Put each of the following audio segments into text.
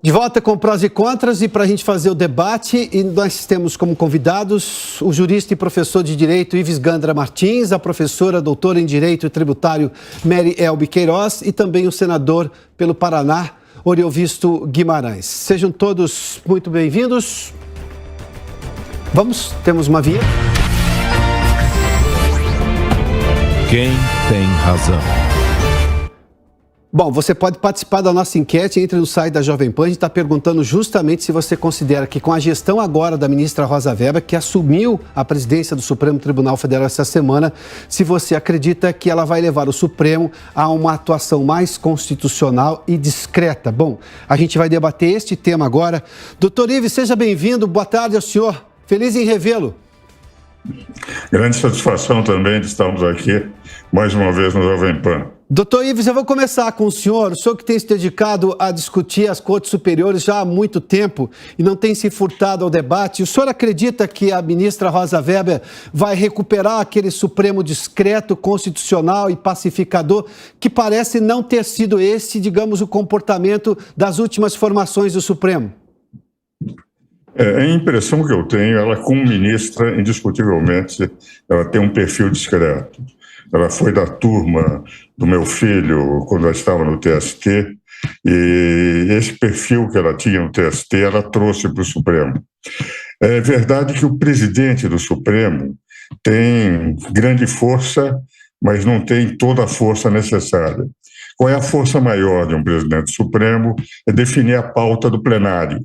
De volta com prós e contras e para a gente fazer o debate, e nós temos como convidados o jurista e professor de Direito Ives Gandra Martins, a professora doutora em Direito Tributário Mary Elbe Queiroz e também o senador pelo Paraná, Oriovisto Guimarães. Sejam todos muito bem-vindos. Temos uma vinheta. Quem tem razão? Bom, você pode participar da nossa enquete, entre no site da Jovem Pan, a gente está perguntando justamente se você considera que com a gestão agora da ministra Rosa Weber, que assumiu a presidência do Supremo Tribunal Federal essa semana, se você acredita que ela vai levar o Supremo a uma atuação mais constitucional e discreta. Bom, a gente vai debater este tema agora. Doutor Ives, seja bem-vindo, boa tarde ao senhor, feliz em revê-lo. Grande satisfação também de estarmos aqui mais uma vez no Jovem Pan. Doutor Ives, eu vou começar com o senhor que tem se dedicado a discutir as cortes superiores já há muito tempo e não tem se furtado ao debate. O senhor acredita que a ministra Rosa Weber vai recuperar aquele Supremo discreto, constitucional e pacificador que parece não ter sido esse, digamos, o comportamento das últimas formações do Supremo? A impressão que eu tenho, ela como ministra, indiscutivelmente, ela tem um perfil discreto. Ela foi da turma do meu filho quando ela estava no TST, e esse perfil que ela tinha no TST, ela trouxe para o Supremo. É verdade que o presidente do Supremo tem grande força, mas não tem toda a força necessária. Qual é a força maior de um presidente do Supremo? É definir a pauta do plenário.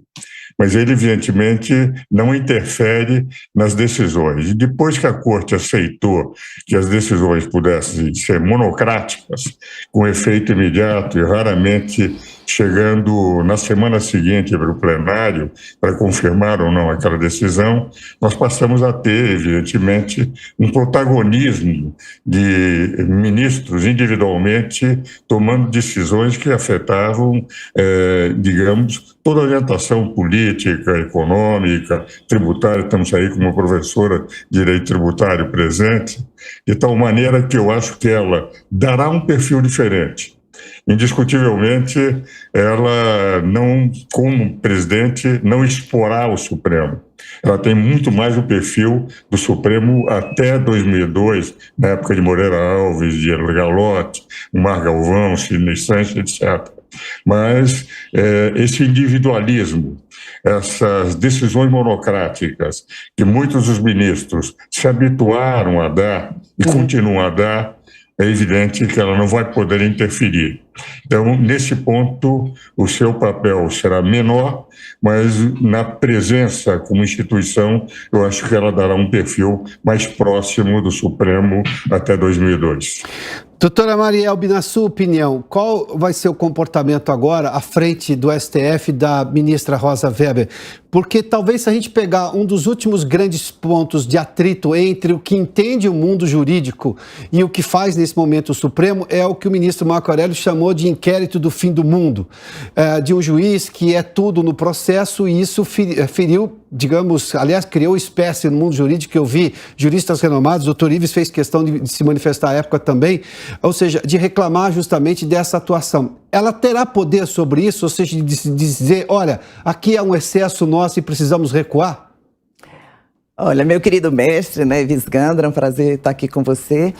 Mas ele, evidentemente, não interfere nas decisões. E depois que a Corte aceitou que as decisões pudessem ser monocráticas, com efeito imediato e raramente chegando na semana seguinte para o plenário para confirmar ou não aquela decisão, nós passamos a ter, evidentemente, um protagonismo de ministros individualmente tomando decisões que afetavam, digamos, toda a orientação política, econômica, tributária. Estamos aí com uma professora de direito tributário presente, de tal maneira que eu acho que ela dará um perfil diferente. Indiscutivelmente, ela não, como presidente, não exporá o Supremo. Ela tem muito mais o perfil do Supremo até 2002, na época de Moreira Alves, de Galotti, Mar Galvão, Sidney Sanches, etc. Mas esse individualismo, essas decisões monocráticas que muitos dos ministros se habituaram a dar e continuam a dar, é evidente que ela não vai poder interferir. Então, nesse ponto, o seu papel será menor, mas na presença como instituição, eu acho que ela dará um perfil mais próximo do Supremo até 2002. Doutora Mary Elbe, na sua opinião, qual vai ser o comportamento agora à frente do STF da ministra Rosa Weber? Porque talvez se a gente pegar um dos últimos grandes pontos de atrito entre o que entende o mundo jurídico e o que faz nesse momento o Supremo é o que o ministro Marco Aurélio chamou de inquérito do fim do mundo, de um juiz que é tudo no processo, e isso feriu, digamos, aliás, criou espécie no mundo jurídico, que eu vi juristas renomados, o doutor Ives fez questão de se manifestar à época também, ou seja, de reclamar justamente dessa atuação. Ela terá poder sobre isso, ou seja, de dizer, olha, aqui é um excesso nosso e precisamos recuar? Olha, meu querido mestre, né, Ives Gandra, é um prazer estar aqui com você.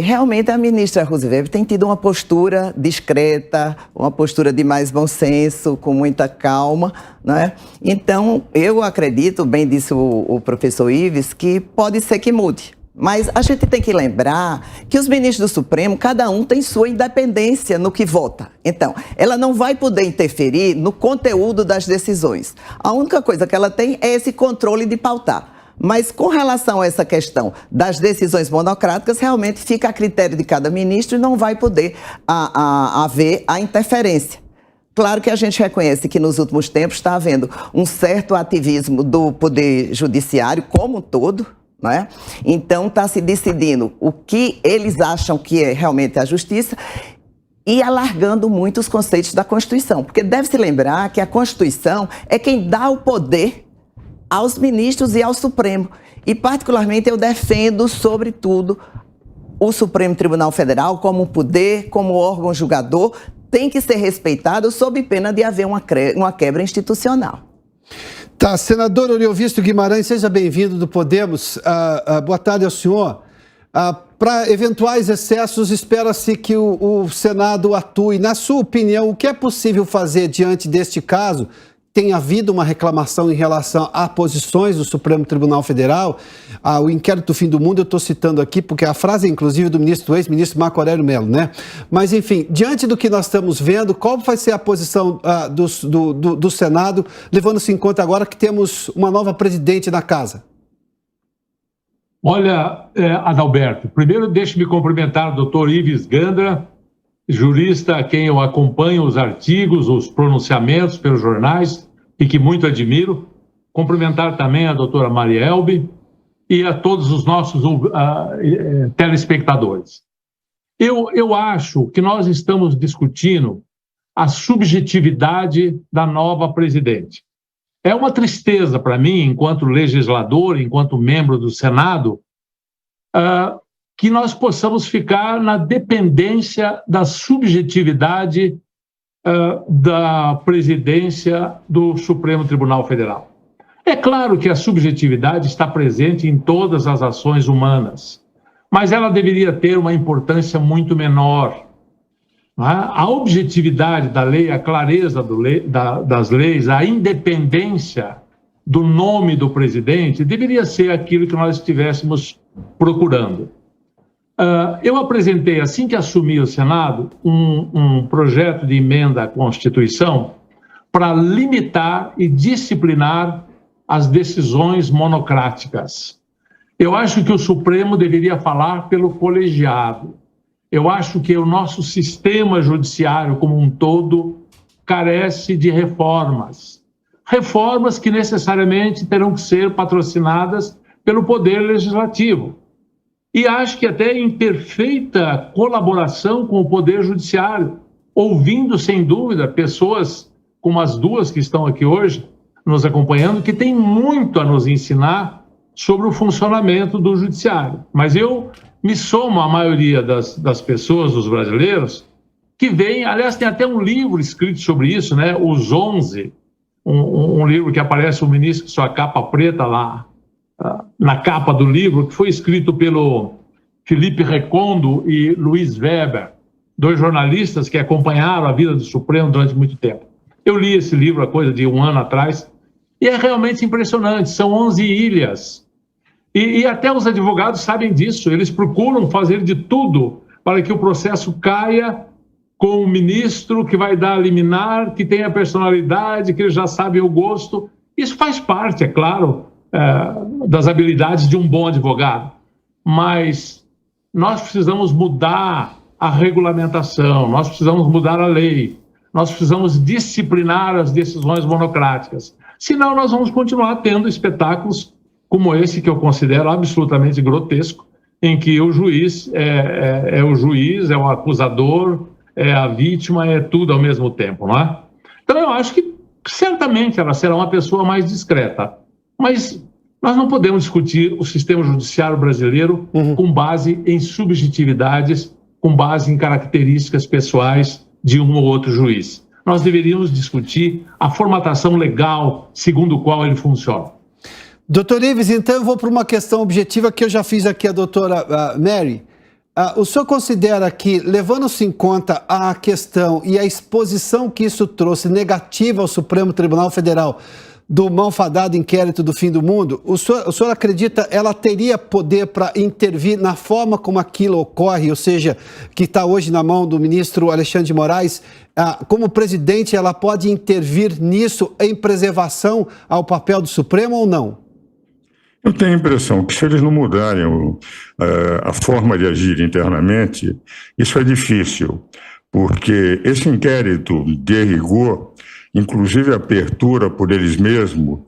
Realmente a ministra Rosa Weber tem tido uma postura discreta, uma postura de mais bom senso, com muita calma, né? Então, eu acredito, bem disse o professor Ives, que pode ser que mude. Mas a gente tem que lembrar que os ministros do Supremo, cada um tem sua independência no que vota. Então, ela não vai poder interferir no conteúdo das decisões. A única coisa que ela tem é esse controle de pautar. Mas com relação a essa questão das decisões monocráticas, realmente fica a critério de cada ministro e não vai poder haver a interferência. Claro que a gente reconhece que nos últimos tempos está havendo um certo ativismo do Poder Judiciário como um todo, né? Então está se decidindo o que eles acham que é realmente a justiça e alargando muito os conceitos da Constituição, porque deve-se lembrar que a Constituição é quem dá o poder aos ministros e ao Supremo. E, particularmente, eu defendo, sobretudo, o Supremo Tribunal Federal como poder, como órgão julgador tem que ser respeitado sob pena de haver uma quebra institucional. Tá, senador Oriovisto Guimarães, seja bem-vindo do Podemos. Boa tarde ao senhor. Para eventuais excessos, espera-se que o Senado atue. Na sua opinião, o que é possível fazer diante deste caso? Tem havido uma reclamação em relação a posições do Supremo Tribunal Federal, o inquérito do fim do mundo, eu estou citando aqui, porque a frase, inclusive, do ex-ministro Marco Aurélio Mello, né? Mas, enfim, diante do que nós estamos vendo, qual vai ser a posição do Senado, levando-se em conta agora que temos uma nova presidente na casa? Olha, Adalberto, primeiro deixe-me cumprimentar o doutor Ives Gandra, jurista a quem eu acompanho os artigos, os pronunciamentos pelos jornais e que muito admiro. Cumprimentar também a doutora Maria Elbe e a todos os nossos telespectadores. Eu acho que nós estamos discutindo a subjetividade da nova presidente. É uma tristeza para mim, enquanto legislador, enquanto membro do Senado, que nós possamos ficar na dependência da subjetividade da presidência do Supremo Tribunal Federal. É claro que a subjetividade está presente em todas as ações humanas, mas ela deveria ter uma importância muito menor. A objetividade da lei, a clareza das leis, a independência do nome do presidente deveria ser aquilo que nós estivéssemos procurando. Eu apresentei, assim que assumi o Senado, um projeto de emenda à Constituição para limitar e disciplinar as decisões monocráticas. Eu acho que o Supremo deveria falar pelo colegiado. Eu acho que o nosso sistema judiciário como um todo carece de reformas. Reformas que necessariamente terão que ser patrocinadas pelo Poder Legislativo. E acho que até em perfeita colaboração com o Poder Judiciário, ouvindo, sem dúvida, pessoas como as duas que estão aqui hoje, nos acompanhando, que têm muito a nos ensinar sobre o funcionamento do Judiciário. Mas eu me somo à maioria das pessoas, dos brasileiros, que veem, aliás, tem até um livro escrito sobre isso, né? Os 11, um livro que aparece o ministro com sua capa preta lá, na capa do livro, que foi escrito pelo Felipe Recondo e Luiz Weber, dois jornalistas que acompanharam a vida do Supremo durante muito tempo. Eu li esse livro há coisa de um ano atrás, e é realmente impressionante, são 11 ilhas. E até os advogados sabem disso, eles procuram fazer de tudo para que o processo caia com o ministro que vai dar liminar, que tem a personalidade, que eles já sabem o gosto. Isso faz parte, é claro, das habilidades de um bom advogado, mas nós precisamos mudar a regulamentação, nós precisamos mudar a lei, nós precisamos disciplinar as decisões monocráticas, senão nós vamos continuar tendo espetáculos como esse, que eu considero absolutamente grotesco, em que o juiz é o juiz, é o acusador, é a vítima, é tudo ao mesmo tempo, não é? Então eu acho que certamente ela será uma pessoa mais discreta, mas nós não podemos discutir o sistema judiciário brasileiro com base em subjetividades, com base em características pessoais de um ou outro juiz. Nós deveríamos discutir a formatação legal segundo o qual ele funciona. Doutor Ives, então eu vou para uma questão objetiva que eu já fiz aqui a doutora Mary. O senhor considera que, levando-se em conta a questão e a exposição que isso trouxe negativa ao Supremo Tribunal Federal, do malfadado inquérito do fim do mundo, o senhor acredita ela teria poder para intervir na forma como aquilo ocorre, ou seja, que está hoje na mão do ministro Alexandre de Moraes? Como presidente, ela pode intervir nisso em preservação ao papel do Supremo ou não? Eu tenho a impressão que se eles não mudarem a forma de agir internamente, isso é difícil, porque esse inquérito de rigor, inclusive a abertura por eles mesmos,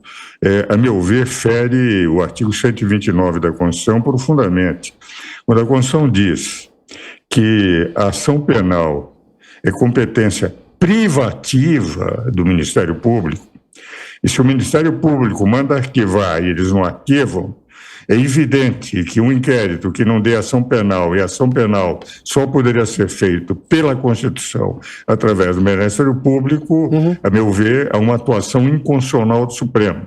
a meu ver, fere o artigo 129 da Constituição profundamente. Quando a Constituição diz que a ação penal é competência privativa do Ministério Público, e se o Ministério Público manda arquivar e eles não arquivam, é evidente que um inquérito que não dê ação penal, e ação penal só poderia ser feito pela Constituição através do Ministério Público, a meu ver, é uma atuação inconstitucional do Supremo.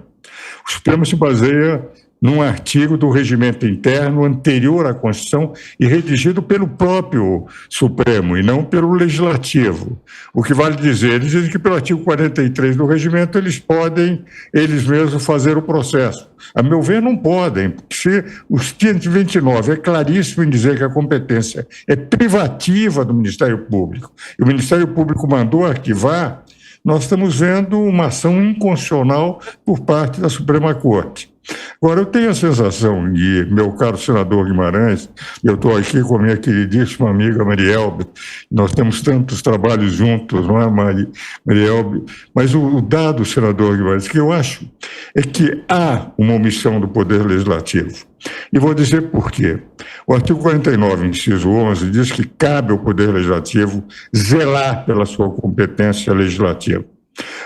O Supremo se baseia num artigo do regimento interno anterior à Constituição e redigido pelo próprio Supremo e não pelo Legislativo. O que vale dizer, eles dizem que pelo artigo 43 do regimento eles podem, eles mesmos, fazer o processo. A meu ver, não podem, porque se o 129 é claríssimo em dizer que a competência é privativa do Ministério Público e o Ministério Público mandou arquivar, nós estamos vendo uma ação inconstitucional por parte da Suprema Corte. Agora, eu tenho a sensação, e meu caro senador Guimarães, eu estou aqui com a minha queridíssima amiga Marielbe, nós temos tantos trabalhos juntos, não é, Marielbe? Mas o dado, senador Guimarães, que eu acho é que há uma omissão do Poder Legislativo. E vou dizer por quê. O artigo 49, inciso 11, diz que cabe ao Poder Legislativo zelar pela sua competência legislativa.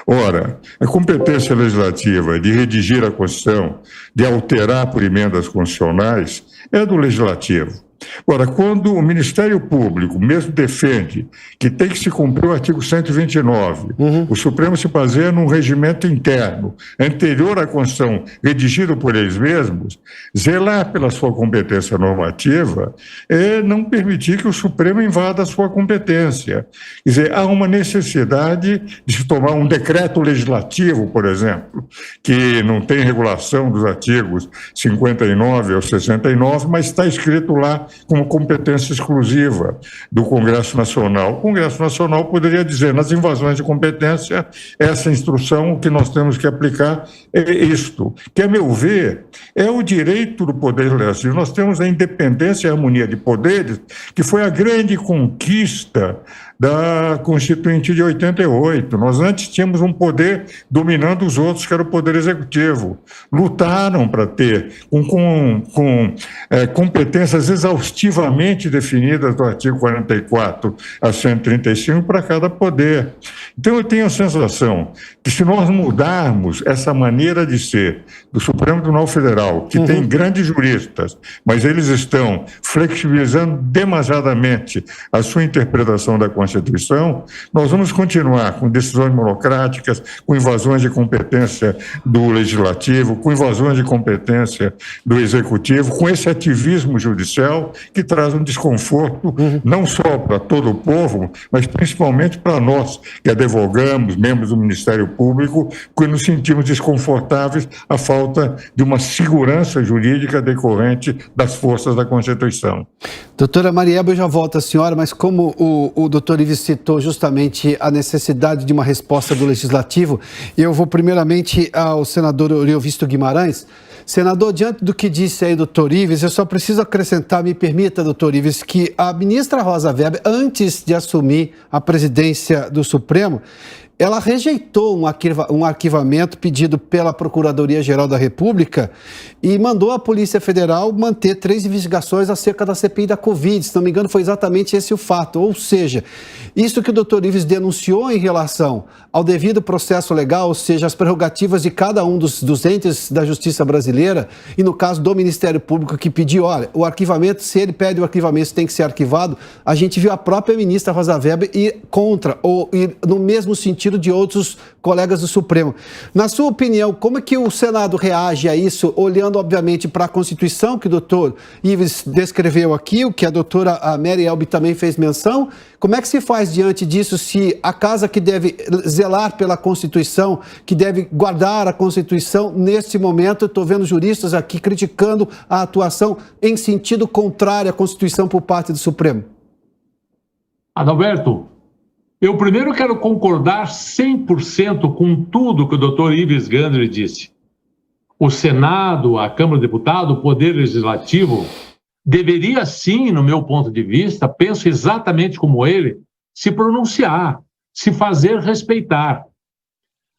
Ora, a competência legislativa de redigir a Constituição, de alterar por emendas constitucionais, é do Legislativo. Ora, quando o Ministério Público mesmo defende que tem que se cumprir o artigo 129, o Supremo se baseia num regimento interno anterior à Constituição, redigido por eles mesmos, zelar pela sua competência normativa é não permitir que o Supremo invada a sua competência. Quer dizer, há uma necessidade de se tomar um decreto legislativo, por exemplo, que não tem regulação dos artigos 59 ou 69, mas está escrito lá como competência exclusiva do Congresso Nacional. O Congresso Nacional poderia dizer, nas invasões de competência, essa instrução que nós temos que aplicar é isto, que, a meu ver, é o direito do Poder Legislativo. Nós temos a independência e a harmonia de poderes, que foi a grande conquista da Constituinte de 88. Nós antes tínhamos um poder dominando os outros, que era o Poder Executivo. Lutaram para ter, com competências exaustivamente definidas do artigo 44 a 135 para cada poder. Então eu tenho a sensação que se nós mudarmos essa maneira de ser do Supremo Tribunal Federal, que tem grandes juristas, mas eles estão flexibilizando demasiadamente a sua interpretação da Constituição, nós vamos continuar com decisões monocráticas, com invasões de competência do Legislativo, com invasões de competência do Executivo, com esse ativismo judicial que traz um desconforto não só para todo o povo, mas principalmente para nós, que advogamos, membros do Ministério Público, que nos sentimos desconfortáveis à falta de uma segurança jurídica decorrente das forças da Constituição. Doutora Marielbe, eu já volto à senhora, mas como o doutor Ives citou justamente a necessidade de uma resposta do Legislativo, eu vou primeiramente ao senador Oriovisto Guimarães. Senador, diante do que disse aí doutor Ives, eu só preciso acrescentar, me permita, doutor Ives, que a ministra Rosa Weber, antes de assumir a presidência do Supremo, ela rejeitou um arquivamento pedido pela Procuradoria-Geral da República e mandou a Polícia Federal manter 3 investigações acerca da CPI da Covid. Se não me engano, foi exatamente esse o fato. Ou seja, isso que o doutor Ives denunciou em relação ao devido processo legal, ou seja, as prerrogativas de cada um dos entes da Justiça brasileira, e no caso do Ministério Público que pediu, olha, o arquivamento, se ele pede o arquivamento, tem que ser arquivado, a gente viu a própria ministra Rosa Weber ir contra, ou ir no mesmo sentido de outros colegas do Supremo. Na sua opinião, como é que o Senado reage a isso, olhando, obviamente, para a Constituição, que o doutor Ives descreveu aqui, o que a doutora Marielbe também fez menção? Como é que se faz diante disso, se a casa que deve zelar pela Constituição, que deve guardar a Constituição, neste momento, estou vendo juristas aqui criticando a atuação em sentido contrário à Constituição por parte do Supremo? Adalberto, eu primeiro quero concordar 100% com tudo que o doutor Ives Gandry disse. O Senado, a Câmara dos Deputados, o Poder Legislativo, deveria sim, no meu ponto de vista, penso exatamente como ele, se pronunciar, se fazer respeitar.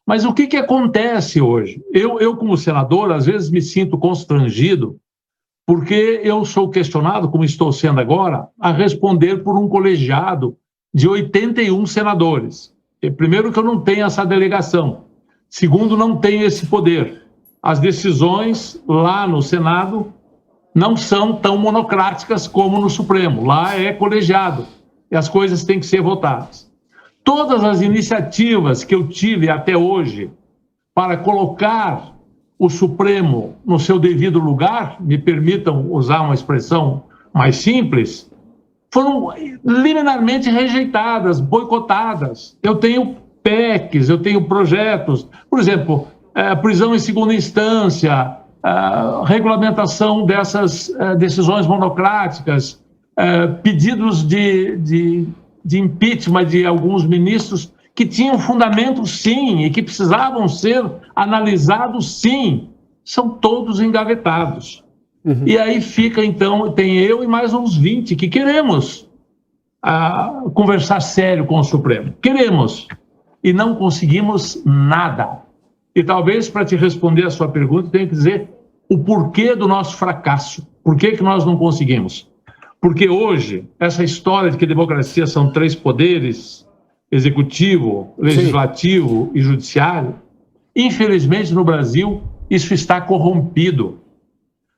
Mas o que acontece hoje? Eu, como senador, às vezes me sinto constrangido, porque eu sou questionado, como estou sendo agora, a responder por um colegiado de 81 senadores. Primeiro, que eu não tenho essa delegação. Segundo, não tenho esse poder. As decisões lá no Senado não são tão monocráticas como no Supremo. Lá é colegiado e as coisas têm que ser votadas. Todas as iniciativas que eu tive até hoje para colocar o Supremo no seu devido lugar, me permitam usar uma expressão mais simples, foram liminarmente rejeitadas, boicotadas. Eu tenho PECs, eu tenho projetos, por exemplo, prisão em segunda instância, regulamentação dessas decisões monocráticas, pedidos de impeachment de alguns ministros que tinham fundamento, sim, e que precisavam ser analisados, sim, são todos engavetados. Uhum. E aí fica, então, tem eu e mais uns 20 que queremos conversar sério com o Supremo. Queremos. E não conseguimos nada. E talvez, para te responder a sua pergunta, eu tenho que dizer o porquê do nosso fracasso. Por que nós não conseguimos? Porque hoje, essa história de que a democracia são 3 poderes, executivo, legislativo e judiciário, infelizmente no Brasil isso está corrompido.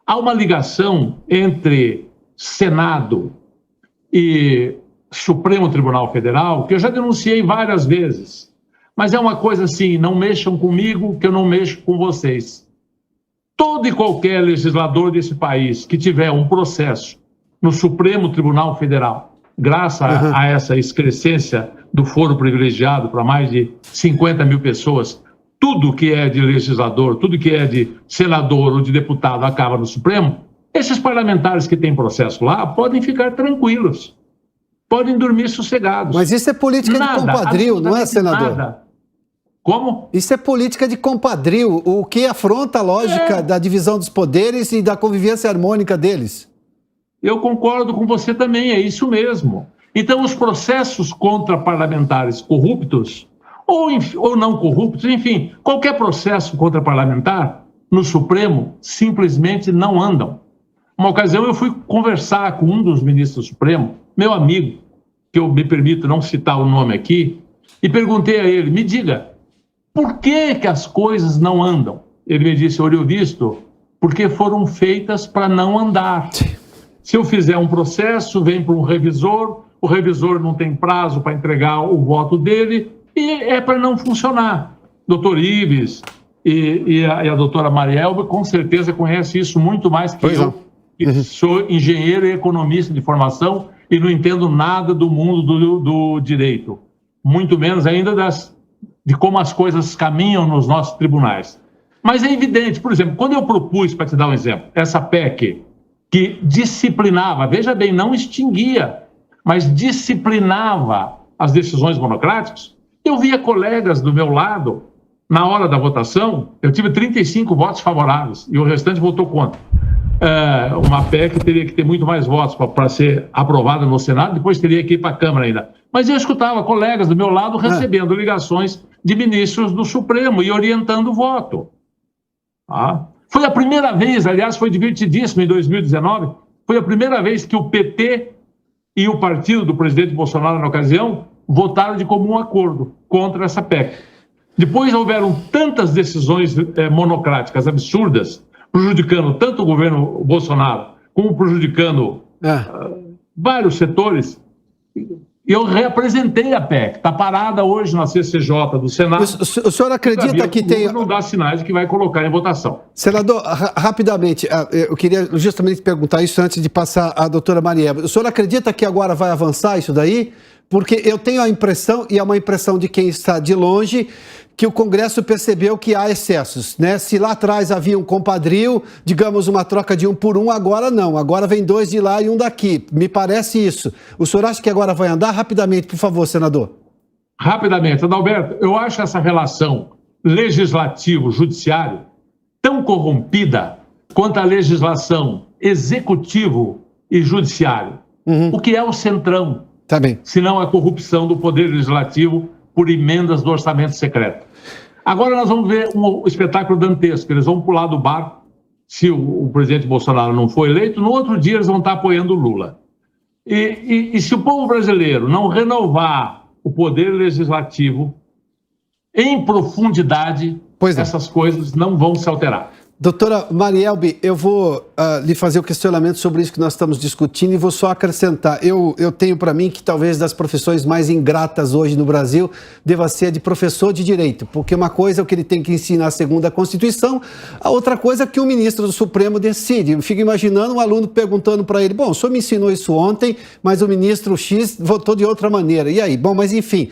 Há uma ligação entre Senado e Supremo Tribunal Federal que eu já denunciei várias vezes, mas é uma coisa assim, não mexam comigo que eu não mexo com vocês. Todo e qualquer legislador desse país que tiver um processo no Supremo Tribunal Federal, graças a essa excrescência do foro privilegiado para mais de 50 mil pessoas, tudo que é de legislador, tudo que é de senador ou de deputado acaba no Supremo, esses parlamentares que têm processo lá podem ficar tranquilos, podem dormir sossegados. Mas isso é política de compadrio, não é, senador? Nada. Como? Isso é política de compadrio, o que afronta a lógica da divisão dos poderes e da convivência harmônica deles. Eu concordo com você também, é isso mesmo. Então, os processos contra parlamentares corruptos, ou não corruptos, enfim, qualquer processo contra parlamentar no Supremo simplesmente não andam. Uma ocasião eu fui conversar com um dos ministros do Supremo, meu amigo, que eu me permito não citar o nome aqui, e perguntei a ele, me diga, por que as coisas não andam? Ele me disse, olho visto, porque foram feitas para não andar. Se eu fizer um processo, vem para um revisor, o revisor não tem prazo para entregar o voto dele e é para não funcionar. Doutor Ives e a doutora Marielba com certeza conhecem isso muito mais que eu, que sou engenheiro e economista de formação e não entendo nada do mundo do direito, muito menos ainda de como as coisas caminham nos nossos tribunais. Mas é evidente, por exemplo, quando eu propus, para te dar um exemplo, essa PEC que disciplinava, veja bem, não extinguia, mas disciplinava as decisões monocráticas, eu via colegas do meu lado, na hora da votação, eu tive 35 votos favoráveis e o restante votou contra. Uma PEC teria que ter muito mais votos para ser aprovada no Senado, depois teria que ir para a Câmara ainda. Mas eu escutava colegas do meu lado recebendo ligações de ministros do Supremo e orientando o voto. Foi a primeira vez, aliás, foi divertidíssimo em 2019, foi a primeira vez que o PT e o partido do presidente Bolsonaro, na ocasião, votaram de comum acordo contra essa PEC. Depois houveram tantas decisões monocráticas absurdas, prejudicando tanto o governo Bolsonaro, como prejudicando vários setores. Eu reapresentei a PEC, está parada hoje na CCJ do Senado. O senhor acredita que tem... Não dá sinais de que vai colocar em votação. Senador, rapidamente, eu queria justamente perguntar isso antes de passar à doutora Marielba. O senhor acredita que agora vai avançar isso daí? Porque eu tenho a impressão, e é uma impressão de quem está de longe, que o Congresso percebeu que há excessos, né? Se lá atrás havia um compadrio, digamos uma troca de 1 por 1, agora não. Agora vem 2 de lá e 1 daqui. Me parece isso. O senhor acha que agora vai andar? Rapidamente, por favor, senador. Rapidamente. Adalberto, eu acho essa relação legislativo-judiciário tão corrompida quanto a legislação executivo e judiciário. O que é o centrão? Tá bem. Se não a corrupção do Poder Legislativo por emendas do orçamento secreto. Agora nós vamos ver um espetáculo dantesco. Eles vão pular do barco, se o presidente Bolsonaro não for eleito, no outro dia eles vão estar apoiando o Lula. E se o povo brasileiro não renovar o Poder Legislativo em profundidade, essas coisas não vão se alterar. Doutora Marielbe, eu vou lhe fazer o questionamento sobre isso que nós estamos discutindo e vou só acrescentar. Eu tenho para mim que talvez das profissões mais ingratas hoje no Brasil deva ser a de professor de direito, porque uma coisa é o que ele tem que ensinar segundo a Constituição, a outra coisa é que o ministro do Supremo decide. Eu fico imaginando um aluno perguntando para ele, bom, o senhor me ensinou isso ontem, mas o ministro X votou de outra maneira. E aí? Bom, mas enfim,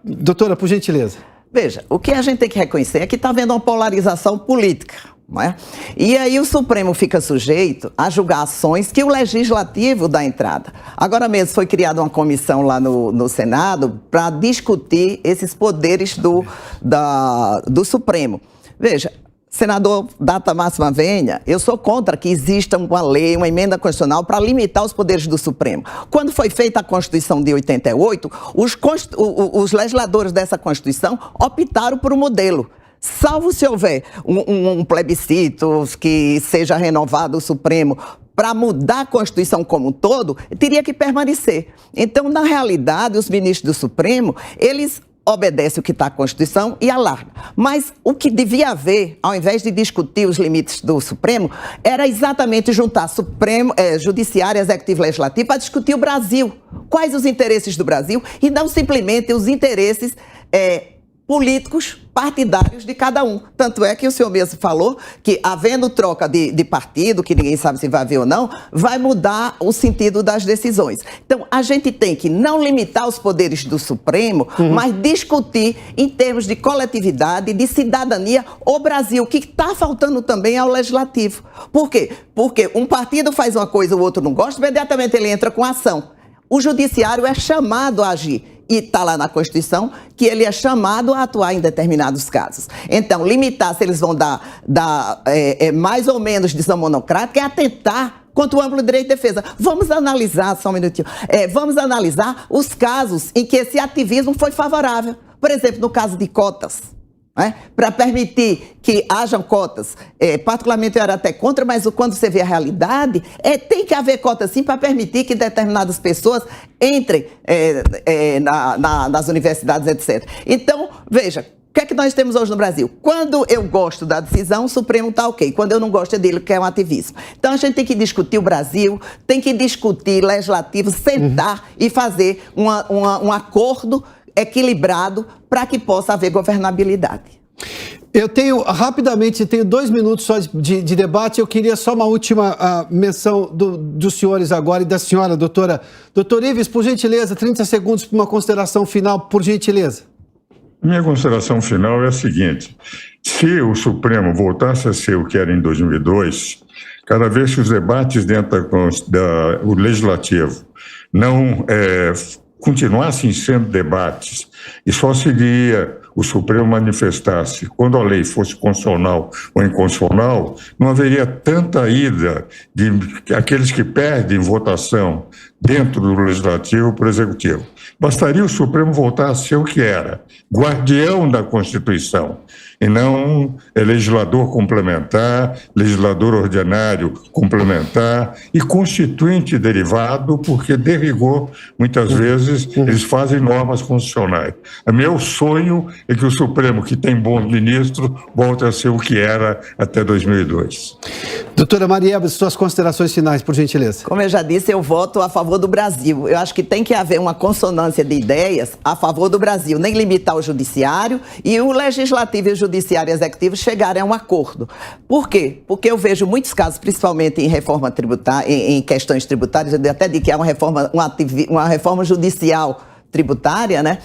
doutora, por gentileza. Veja, o que a gente tem que reconhecer é que está havendo uma polarização política. Não é? E aí o Supremo fica sujeito a julgar ações que o Legislativo dá entrada. Agora mesmo foi criada uma comissão lá no Senado para discutir esses poderes do Supremo. Veja, senador Data Máxima Venha, eu sou contra que exista uma lei, uma emenda constitucional para limitar os poderes do Supremo. Quando foi feita a Constituição de 88, os legisladores dessa Constituição optaram por um modelo. Salvo se houver um plebiscito que seja renovado o Supremo para mudar a Constituição como um todo, teria que permanecer. Então, na realidade, os ministros do Supremo, eles obedecem o que está na Constituição e alarga. Mas o que devia haver, ao invés de discutir os limites do Supremo, era exatamente juntar Judiciário, Executivo e Legislativo para discutir o Brasil. Quais os interesses do Brasil e não simplesmente os interesses políticos partidários de cada um. Tanto é que o senhor mesmo falou que, havendo troca de partido, que ninguém sabe se vai haver ou não, vai mudar o sentido das decisões. Então, a gente tem que não limitar os poderes do Supremo, mas discutir em termos de coletividade, de cidadania, o Brasil, o que está faltando também ao Legislativo. Por quê? Porque um partido faz uma coisa, o outro não gosta, imediatamente ele entra com ação. O Judiciário é chamado a agir. E está lá na Constituição que ele é chamado a atuar em determinados casos. Então, limitar se eles vão dar mais ou menos decisão monocrática é atentar contra o amplo direito de defesa. Vamos analisar, só um minutinho, vamos analisar os casos em que esse ativismo foi favorável. Por exemplo, no caso de cotas. Para permitir que hajam cotas, particularmente eu era até contra, mas quando você vê a realidade, tem que haver cotas sim para permitir que determinadas pessoas entrem nas universidades, etc. Então, veja, o que é que nós temos hoje no Brasil? Quando eu gosto da decisão, o Supremo está ok. Quando eu não gosto é dele, que é um ativismo. Então, a gente tem que discutir o Brasil, tem que discutir legislativo, sentar e fazer um acordo equilibrado para que possa haver governabilidade. Eu tenho, rapidamente, 2 minutos só de debate. Eu queria só uma última menção dos senhores agora e da senhora, doutora. Doutor Ives, por gentileza, 30 segundos para uma consideração final, por gentileza. Minha consideração final é a seguinte: se o Supremo voltasse a ser o que era em 2002, cada vez que os debates dentro do Legislativo não continuassem sendo debates e só seguiria o Supremo manifestar-se quando a lei fosse constitucional ou inconstitucional, não haveria tanta ida de aqueles que perdem votação dentro do Legislativo para o Executivo. Bastaria o Supremo voltar a ser o que era, guardião da Constituição, e não legislador complementar, legislador ordinário complementar e constituinte derivado, porque, de rigor, muitas vezes eles fazem normas constitucionais. O meu sonho é que o Supremo, que tem bons ministros, volte a ser o que era até 2002. Doutora Marielbe, suas considerações finais, por gentileza. Como eu já disse, eu voto a favor do Brasil. Eu acho que tem que haver uma consonância de ideias a favor do Brasil, nem limitar o judiciário e o legislativo e o judiciário e o executivo chegarem a um acordo. Por quê? Porque eu vejo muitos casos, principalmente em reforma tributária, em questões tributárias, eu até digo que é uma reforma judicial tributária, né?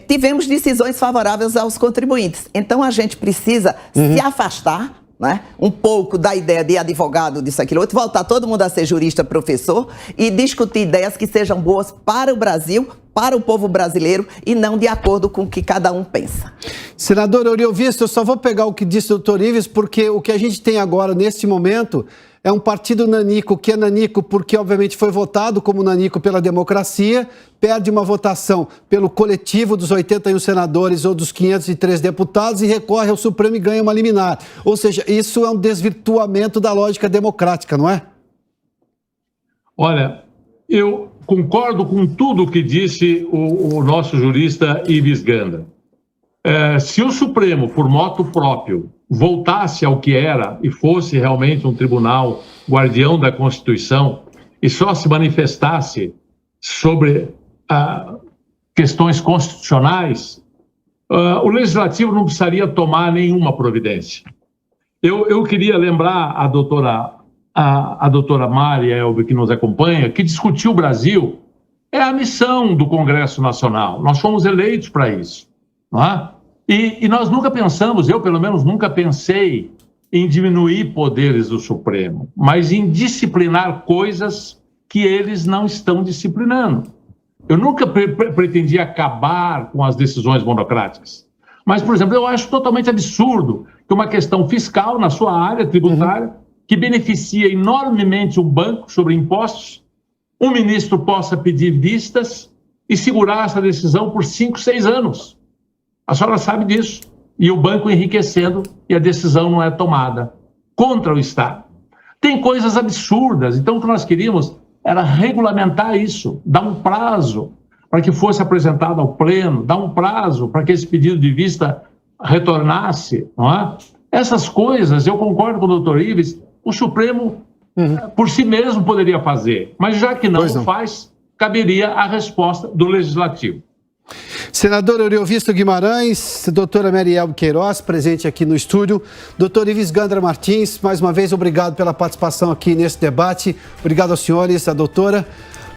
Tivemos decisões favoráveis aos contribuintes. Então a gente precisa se afastar, né, um pouco da ideia de advogado, disso, aquilo, outro, voltar todo mundo a ser jurista, professor e discutir ideias que sejam boas para o Brasil, para o povo brasileiro e não de acordo com o que cada um pensa. Senador Euriovisto, eu só vou pegar o que disse o doutor Ives, porque o que a gente tem agora, neste momento, é um partido nanico, que é nanico porque, obviamente, foi votado como nanico pela democracia, perde uma votação pelo coletivo dos 81 senadores ou dos 503 deputados e recorre ao Supremo e ganha uma liminar. Ou seja, isso é um desvirtuamento da lógica democrática, não é? Olha, eu concordo com tudo que disse o nosso jurista Ives Gandra. Se o Supremo, por motu próprio, voltasse ao que era e fosse realmente um tribunal guardião da Constituição e só se manifestasse sobre questões constitucionais, o Legislativo não precisaria tomar nenhuma providência. Eu queria lembrar a doutora Maria Elbe, que nos acompanha, que discutir o Brasil é a missão do Congresso Nacional. Nós fomos eleitos para isso, não é? E nós nunca pensamos, eu pelo menos nunca pensei em diminuir poderes do Supremo, mas em disciplinar coisas que eles não estão disciplinando. Eu nunca pretendi acabar com as decisões monocráticas. Mas, por exemplo, eu acho totalmente absurdo que uma questão fiscal na sua área tributária, que beneficia enormemente o banco sobre impostos, um ministro possa pedir vistas e segurar essa decisão por 5, 6 anos. A senhora sabe disso. E o banco enriquecendo e a decisão não é tomada contra o Estado. Tem coisas absurdas. Então, o que nós queríamos era regulamentar isso, dar um prazo para que fosse apresentado ao pleno, dar um prazo para que esse pedido de vista retornasse, não é? Essas coisas, eu concordo com o doutor Ives, o Supremo, por si mesmo, poderia fazer, mas já que não faz, caberia a resposta do Legislativo. Senador Euriovisto Guimarães, doutora Marielbe Queiroz, presente aqui no estúdio. Doutor Ives Gandra Martins, mais uma vez, obrigado pela participação aqui nesse debate. Obrigado aos senhores, a doutora.